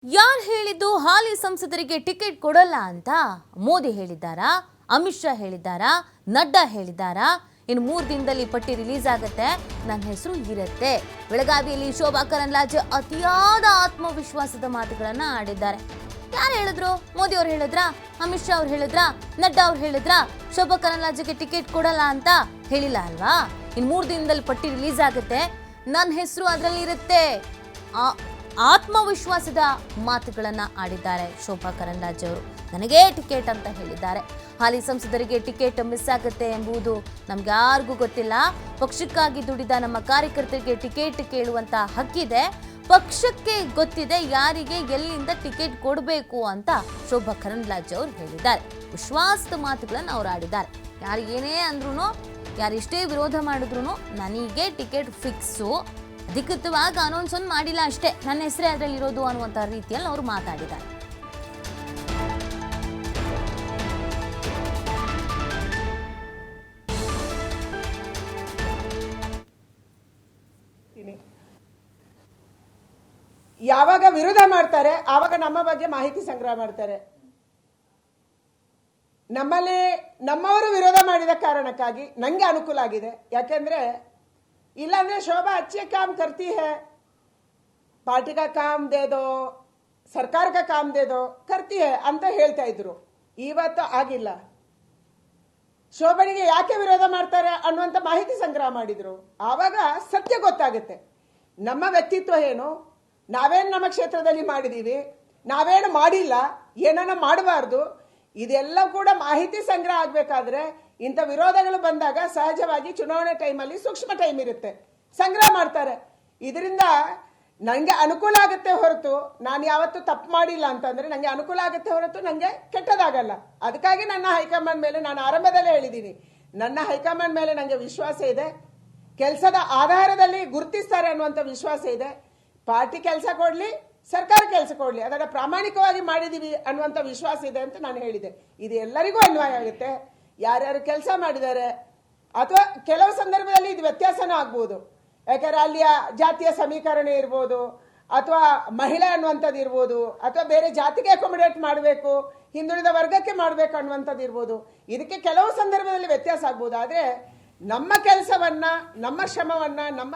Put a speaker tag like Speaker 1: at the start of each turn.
Speaker 1: ಯಾರು ಹೇಳಿದ್ದು ಹಾಲಿ ಸಂಸದರಿಗೆ ಟಿಕೆಟ್ ಕೊಡಲ್ಲ ಅಂತ? ಮೋದಿ ಹೇಳಿದ್ದಾರಾ? ಅಮಿತ್ ಶಾ ಹೇಳಿದ್ದಾರಾ? ನಡ್ಡಾ ಹೇಳಿದ್ದಾರಾ? ಇನ್ನು 3 ದಿನದಲ್ಲಿ ಪಟ್ಟಿ ರಿಲೀಸ್ ಆಗುತ್ತೆ, ನನ್ನ ಹೆಸರು ಇರುತ್ತೆ. ಬೆಳಗಾವಿಯಲ್ಲಿ ಶೋಭಾ ಕರಂದ್ಲಾಜೆ ಅತಿಯಾದ ಆತ್ಮವಿಶ್ವಾಸದ ಮಾತುಗಳನ್ನ ಆಡಿದ್ದಾರೆ. ಯಾರು ಹೇಳಿದ್ರು? ಮೋದಿ ಅವರು ಹೇಳಿದ್ರಾ? ಅಮಿತ್ ಶಾ ಅವ್ರು ಹೇಳಿದ್ರಾ? ನಡ್ಡಾ ಅವ್ರು ಹೇಳಿದ್ರಾ? ಶೋಭಾ ಕರಂದ್ಲಾಜೆಗೆ ಟಿಕೆಟ್ ಕೊಡಲ್ಲ ಅಂತ ಹೇಳಿಲ್ಲ ಅಲ್ವಾ? ಇನ್ನು 3 ದಿನದಲ್ಲಿ ಪಟ್ಟಿ ರಿಲೀಸ್ ಆಗುತ್ತೆ, ನನ್ನ ಹೆಸರು ಅದರಲ್ಲಿ ಇರುತ್ತೆ. ಆತ್ಮವಿಶ್ವಾಸದ ಮಾತುಗಳನ್ನ ಆಡಿದ್ದಾರೆ ಶೋಭಾ ಕರಂದ್ಲಾಜೆ ಅವರು. ನನಗೇ ಟಿಕೆಟ್ ಅಂತ ಹೇಳಿದ್ದಾರೆ. ಹಾಲಿ ಸಂಸದರಿಗೆ ಟಿಕೆಟ್ ಮಿಸ್ ಆಗುತ್ತೆ ಎಂಬುದು ನಮ್ಗೆ ಯಾರಿಗೂ ಗೊತ್ತಿಲ್ಲ. ಪಕ್ಷಕ್ಕಾಗಿ ದುಡಿದ ನಮ್ಮ ಕಾರ್ಯಕರ್ತರಿಗೆ ಟಿಕೆಟ್ ಕೇಳುವಂತ ಹಕ್ಕಿದೆ. ಪಕ್ಷಕ್ಕೆ ಗೊತ್ತಿದೆ ಯಾರಿಗೆ ಎಲ್ಲಿಂದ ಟಿಕೆಟ್ ಕೊಡಬೇಕು ಅಂತ ಶೋಭಾ ಕರಂದ್ಲಾಜೆ ಅವರು ಹೇಳಿದ್ದಾರೆ. ವಿಶ್ವಾಸದ ಮಾತುಗಳನ್ನು ಅವರು ಆಡಿದ್ದಾರೆ. ಯಾರು ಏನೇ ಅಂದ್ರೂ, ಯಾರೆಷ್ಟೇ ವಿರೋಧ ಮಾಡಿದ್ರು ನನಗೆ ಟಿಕೆಟ್ ಫಿಕ್ಸು, ಅಧಿಕೃತವಾಗಿ ಅನೌನ್ಸ್ ಮಾಡಿಲ್ಲ ಅಷ್ಟೇ, ನನ್ನ ಹೆಸರೇ ಅದರಲ್ಲಿ ಇರೋದು ಅನ್ನುವಂಥ ರೀತಿಯಲ್ಲಿ ಅವರು ಮಾತಾಡಿದ್ದಾರೆ.
Speaker 2: ಯಾವಾಗ ವಿರೋಧ ಮಾಡ್ತಾರೆ ಆವಾಗ ನಮ್ಮ ಬಗ್ಗೆ ಮಾಹಿತಿ ಸಂಗ್ರಹ ಮಾಡ್ತಾರೆ. ನಮ್ಮಲ್ಲಿ ನಮ್ಮವರು ವಿರೋಧ ಮಾಡಿದ ಕಾರಣಕ್ಕಾಗಿ ನಂಗೆ ಅನುಕೂಲ ಆಗಿದೆ. ಯಾಕೆಂದ್ರೆ ಇಲ್ಲಾಂದ್ರೆ शोभा अच्छे काम करती है, पार्टी का काम दे दो, ಸರ್ಕಾರ का काम दे दो, करती है ಅಂತ ಹೇಳ್ತಾ ಇದ್ರು. ಇವತ್ತು ಆಗಿಲ್ಲ. ಶೋಭನಿಗೆ ಯಾಕೆ ವಿರೋಧ ಮಾಡ್ತಾರೆ ಅನ್ನುವಂತ ಮಾಹಿತಿ ಸಂಗ್ರಹ ಮಾಡಿದ್ರು. ಆವಾಗ ಸತ್ಯ ಗೊತ್ತಾಗುತ್ತೆ. ನಮ್ಮ ವ್ಯಕ್ತಿತ್ವ ಏನು, ನಾವೇನು ನಮ್ಮ ಕ್ಷೇತ್ರದಲ್ಲಿ ಮಾಡಿದೀವಿ, ನಾವೇನು ಮಾಡಿಲ್ಲ, ಏನನ್ನ ಮಾಡಬಾರ್ದು, ಇದೆಲ್ಲ ಕೂಡ ಮಾಹಿತಿ ಸಂಗ್ರಹ ಆಗ್ಬೇಕಾದ್ರೆ ಇಂಥ ವಿರೋಧಗಳು ಬಂದಾಗ ಸಹಜವಾಗಿ ಚುನಾವಣೆ ಟೈಮಲ್ಲಿ ಸೂಕ್ಷ್ಮ ಟೈಮ್ ಇರುತ್ತೆ, ಸಂಗ್ರಹ ಮಾಡ್ತಾರೆ. ಇದರಿಂದ ನನಗೆ ಅನುಕೂಲ ಆಗುತ್ತೆ ಹೊರತು, ನಾನು ಯಾವತ್ತೂ ತಪ್ಪು ಮಾಡಿಲ್ಲ ಅಂತಂದ್ರೆ ನನಗೆ ಅನುಕೂಲ ಆಗುತ್ತೆ ಹೊರತು ನನಗೆ ಕೆಟ್ಟದಾಗಲ್ಲ. ಅದಕ್ಕಾಗಿ ನನ್ನ ಹೈಕಮಾಂಡ್ ಮೇಲೆ ನಾನು ಆರಂಭದಲ್ಲೇ ಹೇಳಿದ್ದೀನಿ, ನನ್ನ ಹೈಕಮಾಂಡ್ ಮೇಲೆ ನನಗೆ ವಿಶ್ವಾಸ ಇದೆ. ಕೆಲಸದ ಆಧಾರದಲ್ಲಿ ಗುರುತಿಸ್ತಾರೆ ಅನ್ನುವಂಥ ವಿಶ್ವಾಸ ಇದೆ. ಪಾರ್ಟಿ ಕೆಲಸ ಕೊಡ್ಲಿ, ಸರ್ಕಾರ ಕೆಲಸ ಕೊಡ್ಲಿ, ಅದನ್ನ ಪ್ರಾಮಾಣಿಕವಾಗಿ ಮಾಡಿದೀವಿ ಅನ್ನುವಂಥ ವಿಶ್ವಾಸ ಇದೆ ಅಂತ ನಾನು ಹೇಳಿದೆ. ಇದು ಎಲ್ಲರಿಗೂ ಅನ್ವಯ ಆಗುತ್ತೆ. ಯಾರ್ಯಾರು ಕೆಲಸ ಮಾಡಿದ್ದಾರೆ, ಅಥವಾ ಕೆಲವು ಸಂದರ್ಭದಲ್ಲಿ ಇದು ವ್ಯತ್ಯಾಸನೂ ಆಗ್ಬೋದು. ಯಾಕಂದ್ರೆ ಅಲ್ಲಿಯ ಜಾತಿಯ ಸಮೀಕರಣ ಇರ್ಬೋದು, ಅಥವಾ ಮಹಿಳೆ ಅನ್ನುವಂಥದ್ದು ಇರ್ಬೋದು, ಅಥವಾ ಬೇರೆ ಜಾತಿಗೆ ಅಕೊಮಡೇಟ್ ಮಾಡಬೇಕು, ಹಿಂದುಳಿದ ವರ್ಗಕ್ಕೆ ಮಾಡಬೇಕು ಅನ್ನುವಂಥದ್ದು ಇರ್ಬೋದು. ಇದಕ್ಕೆ ಕೆಲವು ಸಂದರ್ಭದಲ್ಲಿ ವ್ಯತ್ಯಾಸ ಆಗ್ಬೋದು. ಆದರೆ ನಮ್ಮ ಕೆಲಸವನ್ನ, ನಮ್ಮ ಶ್ರಮವನ್ನ, ನಮ್ಮ